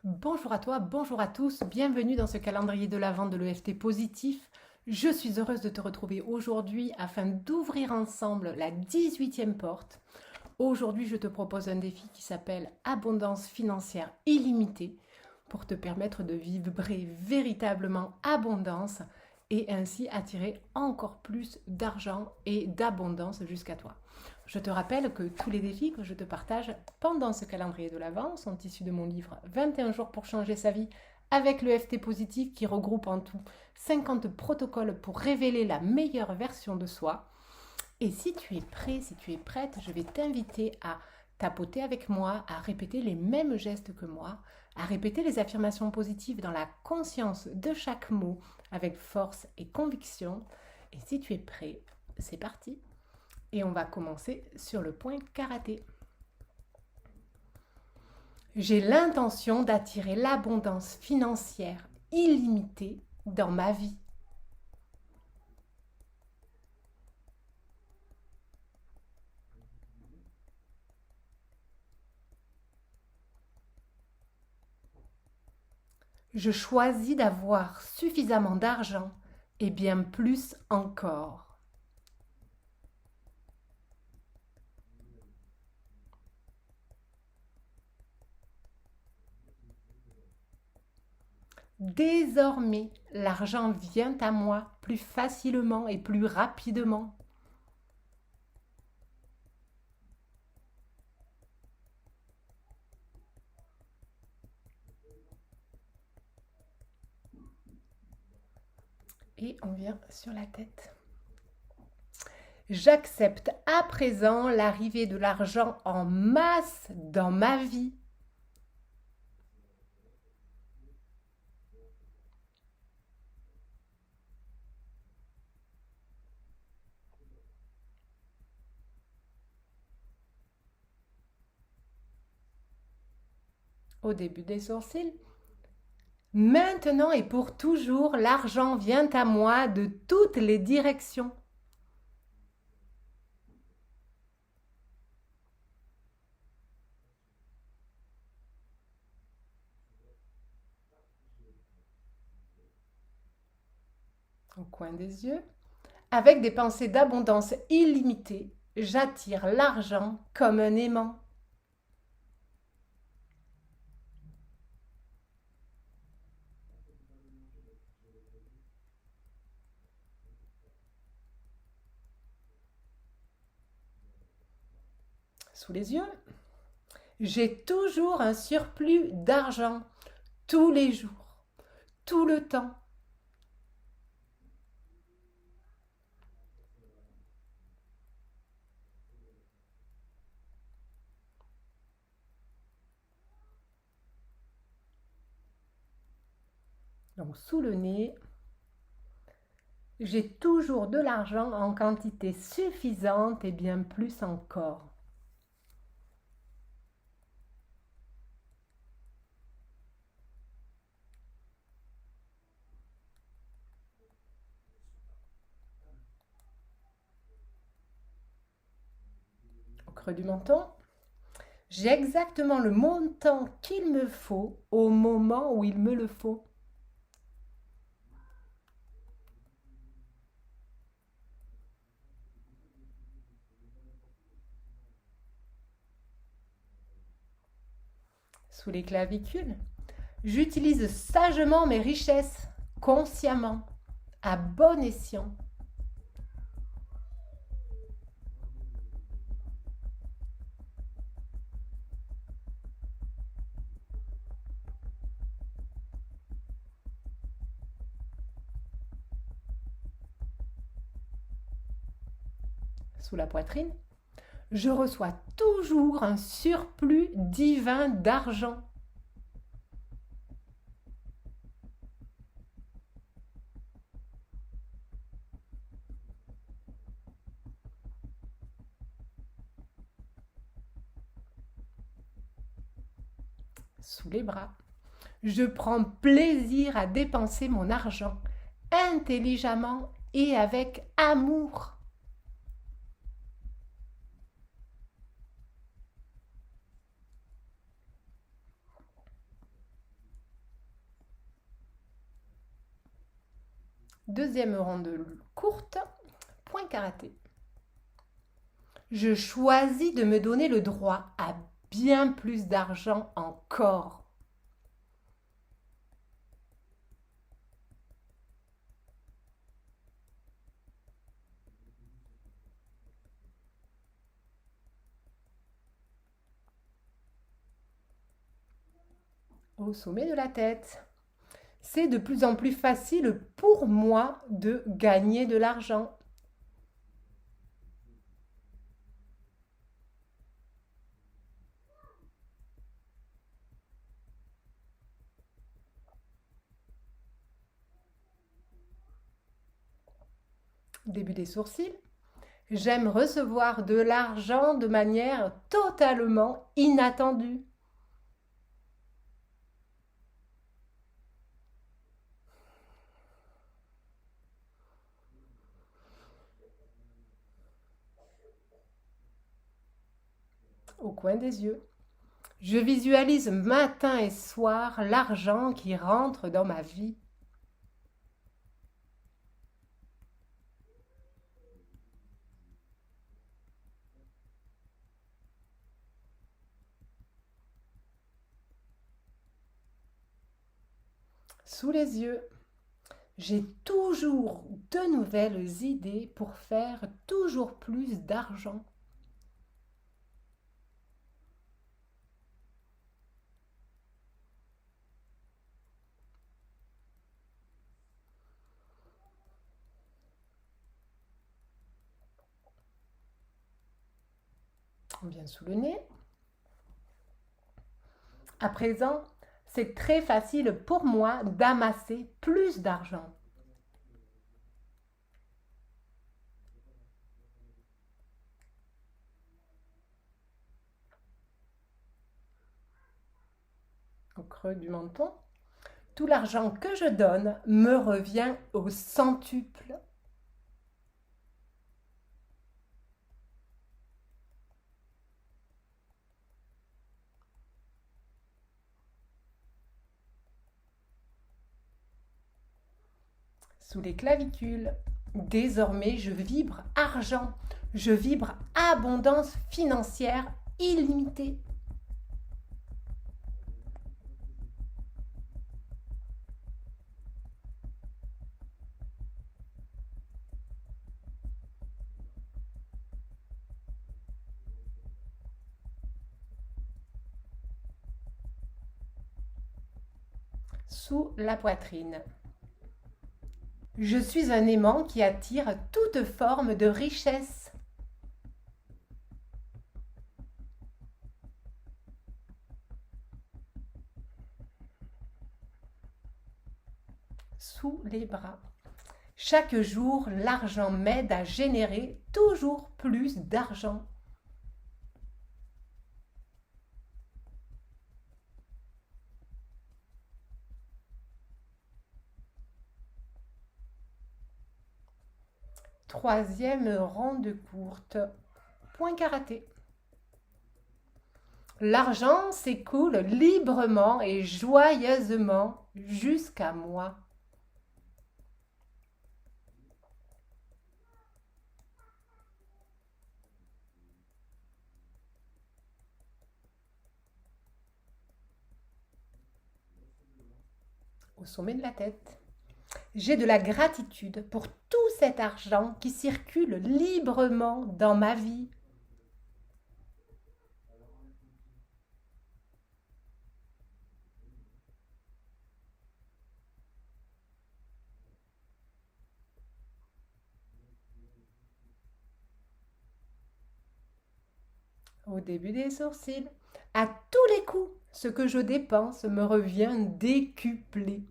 Bonjour à toi, bonjour à tous, bienvenue dans ce calendrier de l'Avent de l'EFT positif. Je suis heureuse de te retrouver aujourd'hui afin d'ouvrir ensemble la 18e porte. Aujourd'hui, je te propose un défi qui s'appelle Abondance financière illimitée pour te permettre de vibrer véritablement abondance et ainsi attirer encore plus d'argent et d'abondance jusqu'à toi. Je te rappelle que tous les défis que je te partage pendant ce calendrier de l'Avent sont issus de mon livre 21 jours pour changer sa vie avec le FT positif qui regroupe en tout 50 protocoles pour révéler la meilleure version de soi. Et si tu es prêt, si tu es prête, je vais t'inviter à tapoter avec moi, à répéter les mêmes gestes que moi, à répéter les affirmations positives dans la conscience de chaque mot avec force et conviction. Et si tu es prêt, c'est parti. Et on va commencer sur le point karaté. J'ai l'intention d'attirer l'abondance financière illimitée dans ma vie. Je choisis d'avoir suffisamment d'argent et bien plus encore. Désormais, l'argent vient à moi plus facilement et plus rapidement. Et on vient sur la tête. J'accepte à présent l'arrivée de l'argent en masse dans ma vie. Au début des sourcils. Maintenant et pour toujours, l'argent vient à moi de toutes les directions. Au coin des yeux. Avec des pensées d'abondance illimitée, j'attire l'argent comme un aimant. Sous les yeux. J'ai toujours un surplus d'argent, tous les jours, tout le temps. Donc sous le nez, j'ai toujours de l'argent en quantité suffisante et bien plus encore. Au creux du menton, j'ai exactement le montant qu'il me faut au moment où il me le faut. Sous les clavicules, j'utilise sagement mes richesses, consciemment, à bon escient. Sous la poitrine, je reçois toujours un surplus divin d'argent. Sous les bras, je prends plaisir à dépenser mon argent intelligemment et avec amour. Deuxième ronde courte, point karaté. Je choisis de me donner le droit à bien plus d'argent encore. Au sommet de la tête. C'est de plus en plus facile pour moi de gagner de l'argent. Début des sourcils. J'aime recevoir de l'argent de manière totalement inattendue. Au coin des yeux. Je visualise matin et soir l'argent qui rentre dans ma vie. Sous les yeux. J'ai toujours de nouvelles idées pour faire toujours plus d'argent. Bien sous le nez. À présent, c'est très facile pour moi d'amasser plus d'argent. Au creux du menton. Tout l'argent que je donne me revient au centuple. Sous les clavicules. Désormais, je vibre argent. Je vibre abondance financière illimitée. Sous la poitrine. Je suis un aimant qui attire toute forme de richesse. Sous les bras. Chaque jour, l'argent m'aide à générer toujours plus d'argent. Troisième ronde courte. Point karaté. L'argent s'écoule librement et joyeusement jusqu'à moi. Au sommet de la tête. J'ai de la gratitude pour tout cet argent qui circule librement dans ma vie. Au début des sourcils. À tous les coups, ce que je dépense me revient décuplé.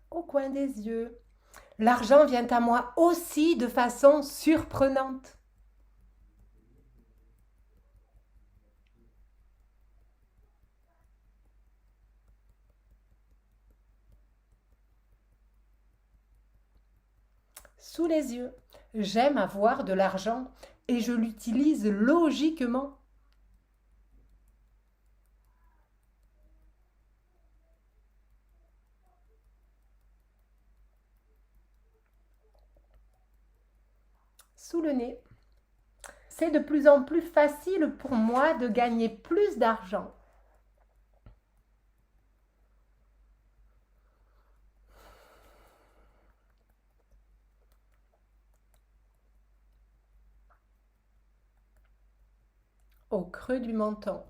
Au coin des yeux. L'argent vient à moi aussi de façon surprenante. Sous les yeux. J'aime avoir de l'argent et je l'utilise logiquement. Sous le nez. C'est de plus en plus facile pour moi de gagner plus d'argent. Au creux du menton.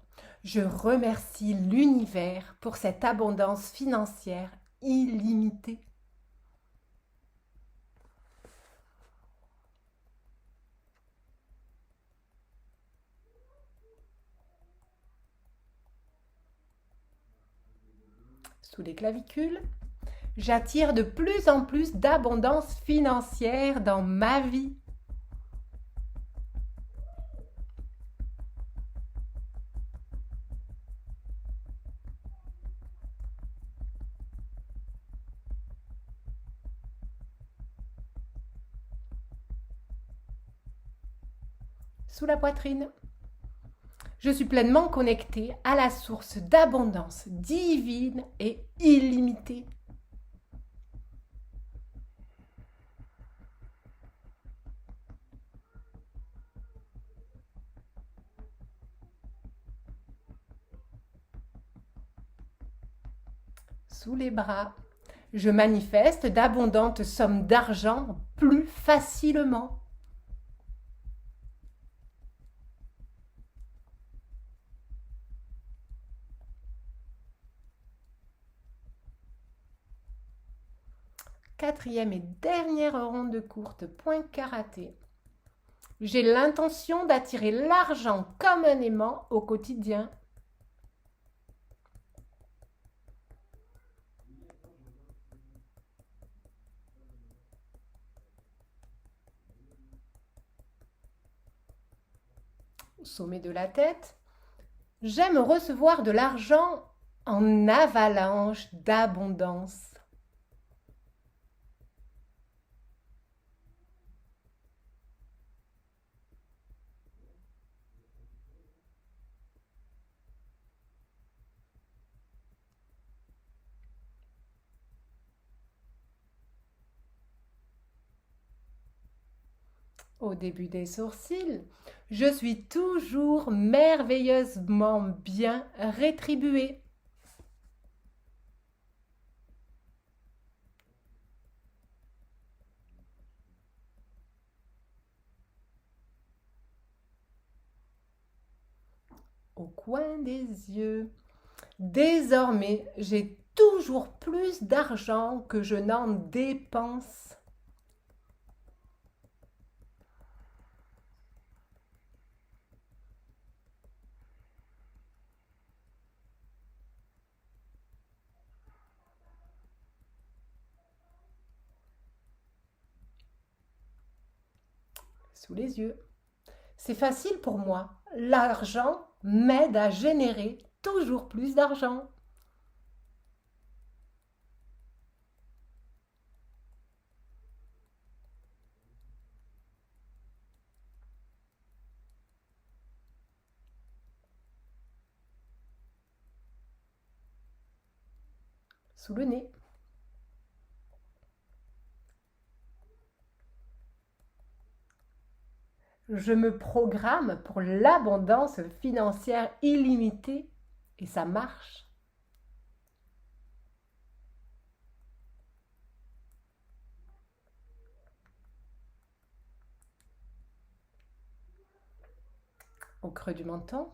Je remercie l'univers pour cette abondance financière illimitée. Sous les clavicules. J'attire de plus en plus d'abondance financière dans ma vie. Sous la poitrine. Je suis pleinement connectée à la source d'abondance divine et illimitée. Sous les bras. Je manifeste d'abondantes sommes d'argent plus facilement. Quatrième et dernière ronde courte, point karaté. J'ai l'intention d'attirer l'argent comme un aimant au quotidien. Au sommet de la tête. J'aime recevoir de l'argent en avalanche d'abondance. Au début des sourcils, je suis toujours merveilleusement bien rétribuée. Au coin des yeux. Désormais, j'ai toujours plus d'argent que je n'en dépense. Sous les yeux. C'est facile pour moi. L'argent m'aide à générer toujours plus d'argent. Sous le nez. Je me programme pour l'abondance financière illimitée et ça marche. Au creux du menton.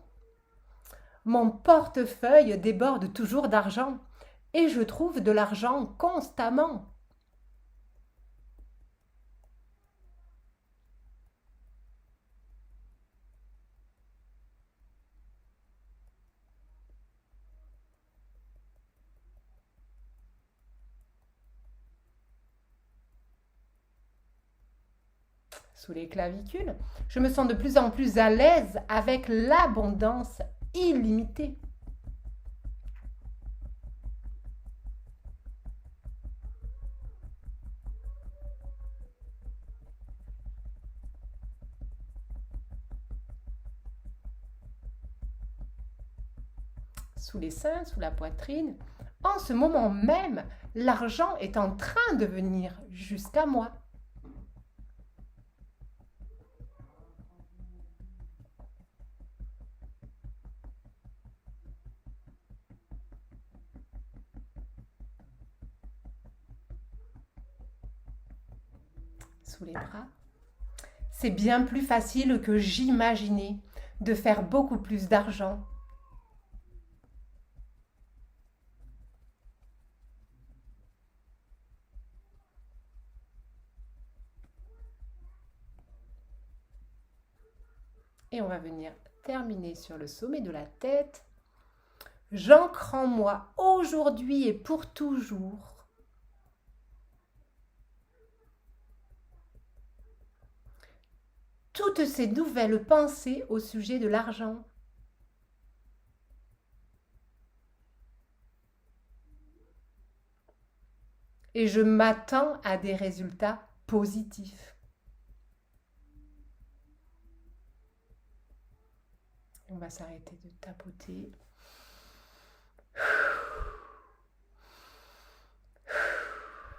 Mon portefeuille déborde toujours d'argent et je trouve de l'argent constamment. Sous les clavicules, je me sens de plus en plus à l'aise avec l'abondance illimitée. sous les seins, sous la poitrine. En ce moment même, l'argent est en train de venir jusqu'à moi. Sous les bras. C'est bien plus facile que j'imaginais de faire beaucoup plus d'argent. Et on va venir terminer sur le sommet de la tête. J'ancre en moi aujourd'hui et pour toujours toutes ces nouvelles pensées au sujet de l'argent. Et je m'attends à des résultats positifs. On va s'arrêter de tapoter.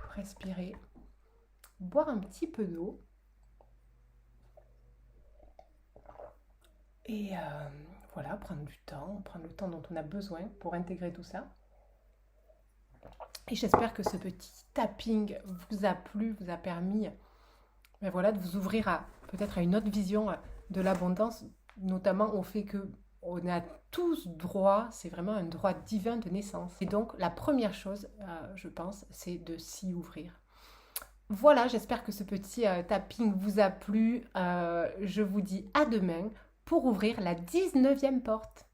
Respirer. Boire un petit peu d'eau. Et voilà, prendre du temps, prendre le temps dont on a besoin pour intégrer tout ça. Et j'espère que ce petit tapping vous a plu, vous a permis voilà, de vous ouvrir peut-être à une autre vision de l'abondance, notamment au fait qu'on a tous droit, c'est vraiment un droit divin de naissance. Et donc la première chose, je pense, c'est de s'y ouvrir. Voilà, j'espère que ce petit tapping vous a plu. Je vous dis à demain pour ouvrir la 19e porte.